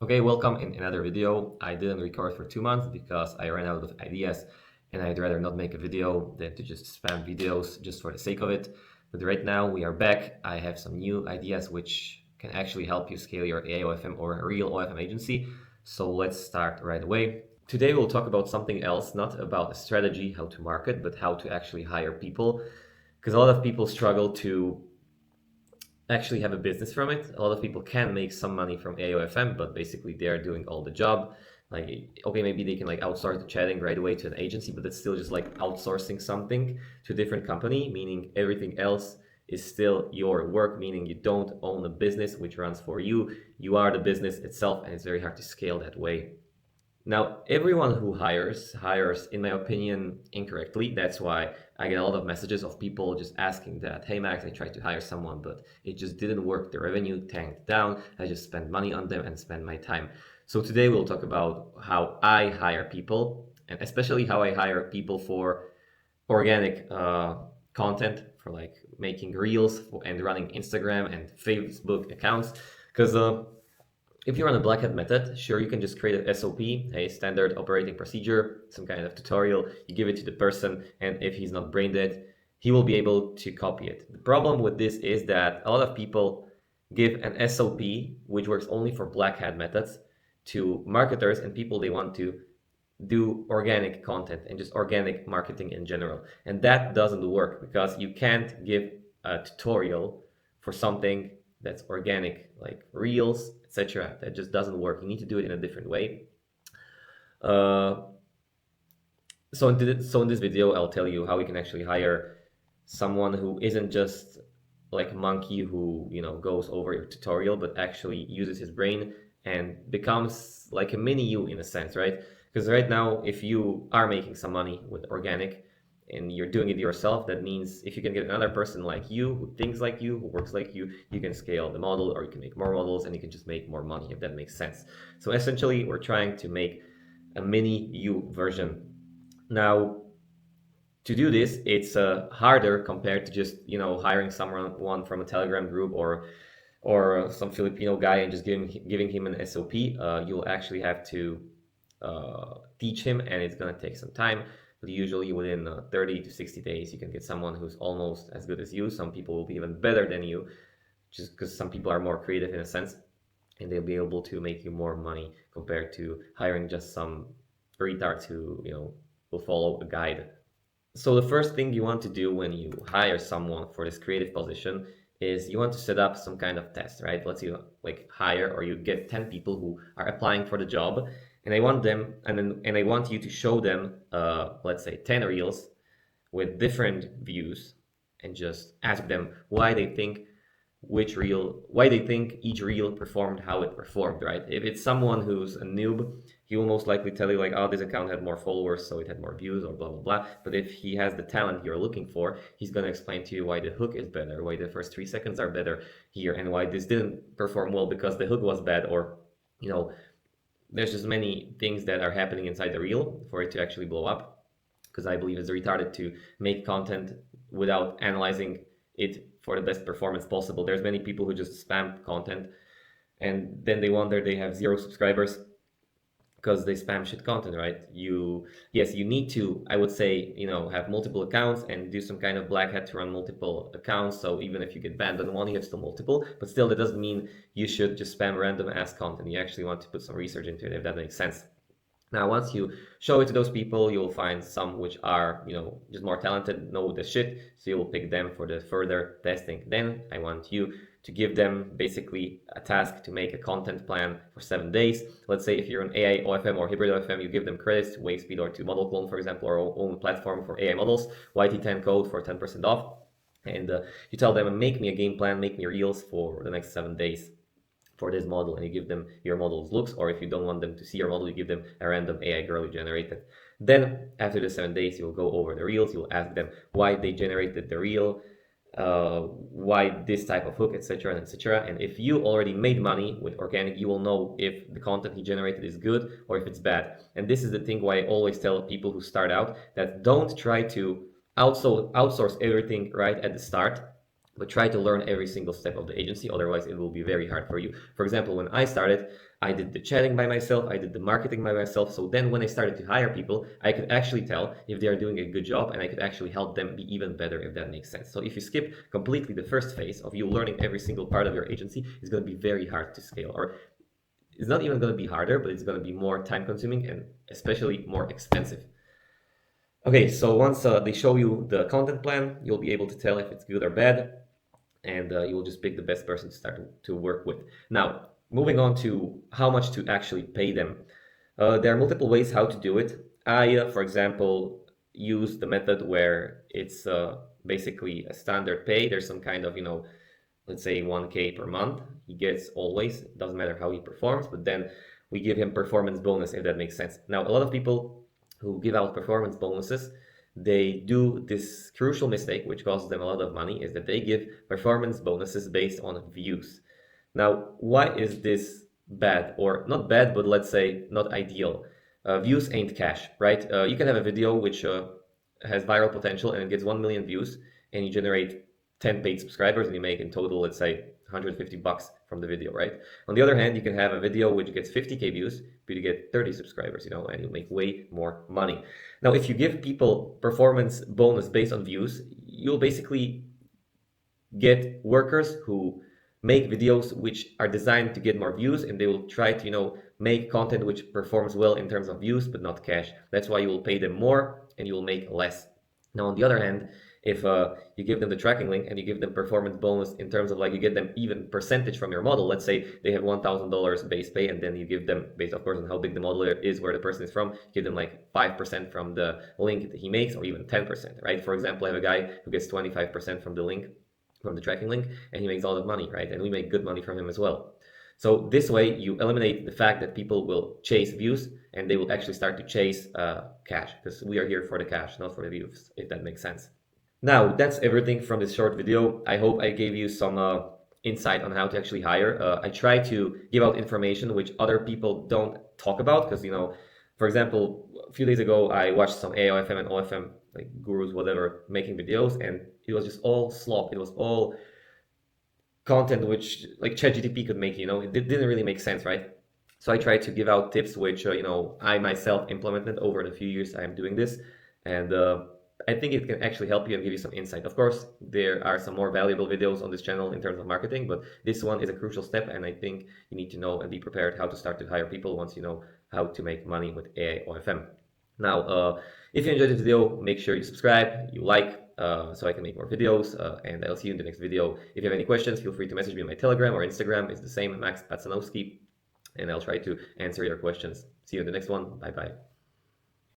Okay, welcome in another video. I didn't record for 2 months because I ran out of ideas and I'd rather not make a video than to just spam videos just for the sake of it. But right now we are back. I have some new ideas which can actually help you scale your AOFM or a real OFM agency. So let's start right away. Today we'll talk about something else, not about a strategy, how to market, but how to actually hire people. Because a lot of people struggle to actually have a business from it. A lot of people can make some money from AOFM, but basically they are doing all the job. Like, okay, maybe they can like outsource the chatting right away to an agency, but it's still just like outsourcing something to a different company, meaning everything else is still your work, meaning you don't own a business which runs for you. You are the business itself, and it's very hard to scale that way. Now, everyone who hires, in my opinion, incorrectly. That's why I get a lot of messages of people just asking that, hey Max, I tried to hire someone, but it just didn't work. The revenue tanked down. I just spent money on them and spend my time. So today we'll talk about how I hire people, and especially how I hire people for organic content, for like making reels and running Instagram and Facebook accounts. Because if you run a black hat method, sure, you can just create an SOP, a standard operating procedure, some kind of tutorial, you give it to the person, and if he's not brain dead, he will be able to copy it. The problem with this is that a lot of people give an SOP, which works only for black hat methods, to marketers and people they want to do organic content and just organic marketing in general. And that doesn't work because you can't give a tutorial for something that's organic, like reels, etc. That just doesn't work. You need to do it in a different way. Uh, so in this video, I'll tell you how we can actually hire someone who isn't just like a monkey who goes over your tutorial, but actually uses his brain and becomes like a mini you in a sense, right? Because right now, if you are making some money with organic and you're doing it yourself, that means if you can get another person like you, who thinks like you, who works like you can scale the model, or you can make more models and you can just make more money, if that makes sense. So essentially, we're trying to make a mini you version. Now, to do this, it's harder compared to just hiring someone from a Telegram group or some Filipino guy and just giving him an SOP. You'll actually have to teach him, and it's gonna take some time. But usually within 30 to 60 days, you can get someone who's almost as good as you. Some people will be even better than you, just because some people are more creative in a sense, and they'll be able to make you more money compared to hiring just some retards who will follow a guide. So the first thing you want to do when you hire someone for this creative position is you want to set up some kind of test, right? Let's you like hire or you get 10 people who are applying for the job, and I want them and I want you to show them let's say 10 reels with different views, and just ask them why they think each reel performed how it performed, right? If it's someone who's a noob, he will most likely tell you like, oh, this account had more followers, so it had more views, or blah blah blah. But if he has the talent you're looking for, he's going to explain to you why the hook is better, why the first 3 seconds are better here, and why this didn't perform well because the hook was bad, or you know there's just many things that are happening inside the reel for it to actually blow up. Because I believe it's retarded to make content without analyzing it for the best performance possible. There's many people who just spam content and then they wonder they have 0 subscribers because they spam shit content, right? Yes, you need to, I would say, have multiple accounts and do some kind of black hat to run multiple accounts. So even if you get banned on one, you have still multiple, but still that doesn't mean you should just spam random ass content. You actually want to put some research into it, if that makes sense. Now, once you show it to those people, you'll find some which are, just more talented, know the shit, so you'll pick them for the further testing. Then I want you to give them basically a task to make a content plan for 7 days. Let's say if you're an AI OFM or hybrid OFM, you give them credits to WaveSpeed or to Model Clone, for example, or own platform for AI models, YT10 code for 10% off. And you tell them, make me a game plan, make me reels for the next 7 days for this model, and you give them your model's looks, or if you don't want them to see your model, you give them a random AI girl you generated. Then after the 7 days, you'll go over the reels, you'll ask them why they generated the reel, why this type of hook, etc. and etc. And if you already made money with organic, you will know if the content he generated is good or if it's bad. And this is the thing why I always tell people who start out that don't try to outsource everything right at the start, but try to learn every single step of the agency. Otherwise, it will be very hard for you. For example, when I started, I did the chatting by myself, I did the marketing by myself. So then when I started to hire people, I could actually tell if they are doing a good job, and I could actually help them be even better, if that makes sense. So if you skip completely the first phase of you learning every single part of your agency, it's going to be very hard to scale. Or it's not even going to be harder, but it's going to be more time consuming and especially more expensive. Okay, so once they show you the content plan, you'll be able to tell if it's good or bad, and you will just pick the best person to start to work with. Now, moving on to how much to actually pay them. There are multiple ways how to do it. I, for example, use the method where it's basically a standard pay. There's some kind of, let's say 1K per month. He gets always, it doesn't matter how he performs, but then we give him performance bonus, if that makes sense. Now, a lot of people who give out performance bonuses, they do this crucial mistake, which costs them a lot of money, is that they give performance bonuses based on views. Now, why is this bad? Or not bad, but let's say not ideal. Views ain't cash, right? You can have a video which has viral potential and it gets 1 million views, and you generate 10 paid subscribers, and you make in total, let's say, $150 from the video, right? On the other hand, you can have a video which gets 50K views, but you get 30 subscribers, and you make way more money. Now, if you give people performance bonus based on views, you'll basically get workers who make videos which are designed to get more views, and they will try to, make content which performs well in terms of views, but not cash. That's why you will pay them more and you will make less. Now, on the other hand, if you give them the tracking link and you give them performance bonus in terms of like you get them even percentage from your model, let's say they have $1,000 base pay, and then you give them, based of course on how big the model is, where the person is from, give them like 5% from the link that he makes, or even 10%, right? For example, I have a guy who gets 25% from the link, from the tracking link, and he makes a lot of money, right? And we make good money from him as well. So this way you eliminate the fact that people will chase views, and they will actually start to chase cash, because we are here for the cash, not for the views, if that makes sense. Now, that's everything from this short video. I hope I gave you some insight on how to actually hire. I try to give out information which other people don't talk about, because, for example, a few days ago, I watched some OFM and OFM, like gurus, whatever, making videos, and it was just all slop. It was all content which like ChatGPT could make, it didn't really make sense, right? So I tried to give out tips which, I myself implemented over the few years I am doing this, and I think it can actually help you and give you some insight. Of course, there are some more valuable videos on this channel in terms of marketing, but this one is a crucial step, and I think you need to know and be prepared how to start to hire people once you know how to make money with AI OFM. Now, if you enjoyed this video, make sure you subscribe, you like, so I can make more videos, and I'll see you in the next video. If you have any questions, feel free to message me on my Telegram or Instagram. It's the same, maxpacanovsky, and I'll try to answer your questions. See you in the next one. Bye-bye.